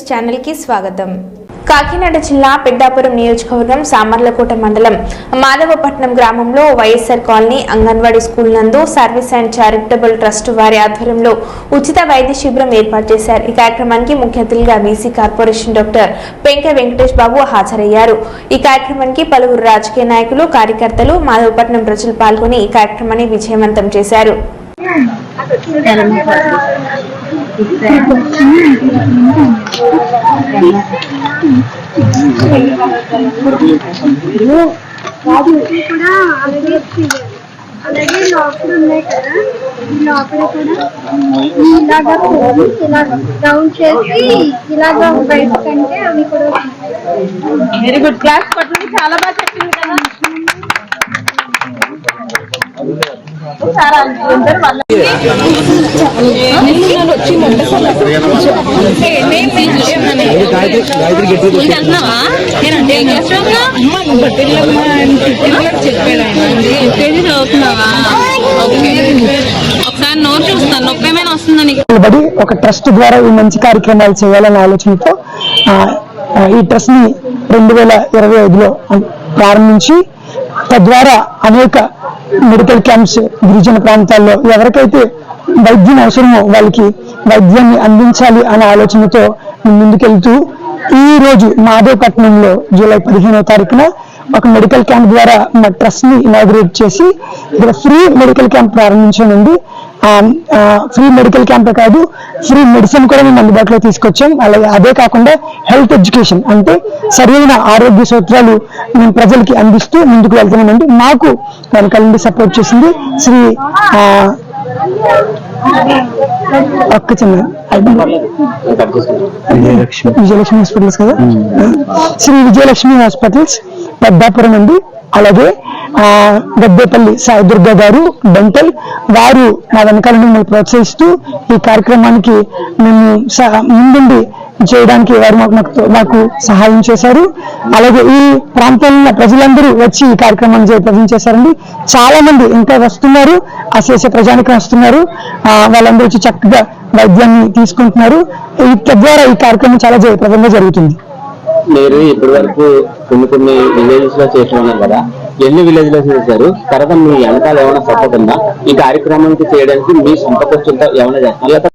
Channel కి స్వాగతం। కాకినాడ జిల్లా పెద్దాపురం నియోజకవర్గం సామర్లకోట మండలం మాధవపట్నం గ్రామంలో వైఎస్ఆర్ కాలనీ అంగన్వాడీ స్కూల్ నందు సర్వీస్ అండ్ చారిటబుల్ ట్రస్ట్ వారి ఆధ్వర్యంలో ఉచిత వైద్య శిబిరం ఏర్పాటు చేశారు। ఈ కార్యక్రమానికి ముఖ్య అతిథిగా బీసీ కార్పొరేషన్ డాక్టర్ పెంక వెంకటేష్ బాబు హాజరయ్యారు। ఈ కార్యక్రమానికి పలువురు రాజకీయ నాయకులు, కార్యకర్తలు, మాధవపట్నం ప్రజలు పాల్గొని ఈ కార్యక్రమాన్ని విజయవంతం చేశారు। అలాగే లోపల ఉన్నాయి కదా, ఈ లోపల కూడా ఇలాగా ఇలా డౌన్ చేసి ఇలాగా బయటకంటే అవి కూడా వెరీ గుడ్ క్లాస్ పట్టుకుని చాలా బాగా చెప్పింది కదా। ఒకసారి నోరు చూస్తాను, నొప్పి ఏమైనా వస్తుందని ఒక ట్రస్ట్ ద్వారా ఈ మంచి కార్యక్రమాలు చేయాలనే ఆలోచనతో ఈ ట్రస్ట్ ని 2025లో ప్రారంభించి తద్వారా అనేక మెడికల్ క్యాంప్స్ గిరిజన ప్రాంతాల్లో ఎవరికైతే వైద్యం అవసరమో వాళ్ళకి వైద్యాన్ని అందించాలి అనే ఆలోచనతో ముందుకెళ్తూ ఈ రోజు మాధవపట్నంలో జూలై 15వ తారీఖున ఒక మెడికల్ క్యాంప్ ద్వారా మా ట్రస్ట్ ని ఇనాగ్రేట్ చేసి ఇక్కడ ఫ్రీ మెడికల్ క్యాంప్ ప్రారంభించామండి। ఫ్రీ మెడికల్ క్యాంప్ కాదు, ఫ్రీ మెడిసిన్ కూడా మేము అందుబాటులో తీసుకొచ్చాం। అలాగే అదే కాకుండా హెల్త్ ఎడ్యుకేషన్ అంటే సరైన ఆరోగ్య సూత్రాలు మేము ప్రజలకి అందిస్తూ ముందుకు వెళ్తున్నామండి। మాకు వెనకాల నుండి సపోర్ట్ చేసింది శ్రీ విజయలక్ష్మి హాస్పిటల్స్ కదా, శ్రీ విజయలక్ష్మి హాస్పిటల్స్ పెద్దాపురం అండి। అలాగే గద్దెపల్లి సాయి దుర్గా గారు డెంటల్ వారు మా వెనకాల మిమ్మల్ని ప్రోత్సహిస్తూ ఈ కార్యక్రమానికి మేము ముందుండి చేయడానికి వారు మాకు సహాయం చేశారు। అలాగే ఈ ప్రాంతంలో ప్రజలందరూ వచ్చి ఈ కార్యక్రమాన్ని జయప్రదం చేశారండి। చాలా మంది ఇంకా వస్తున్నారు, అశేష ప్రజానికి వస్తున్నారు, వాళ్ళందరూ వచ్చి చక్కగా వైద్యాన్ని తీసుకుంటున్నారు। తద్వారా ఈ కార్యక్రమం చాలా జయప్రదంగా జరుగుతుంది। మీరు ఇప్పటి వరకు కొన్ని విలేజెస్ లో చేస్తున్నారు కదా, ఎన్ని విలేజ్ లో చేశారు? తర్వాత మీ వెనకాల ఏమైనా సపోర్ట్ ఉందా ఈ కార్యక్రమానికి చేయడానికి? మీ సొంత ఖర్చులతో ఏమైనా చేస్తారు?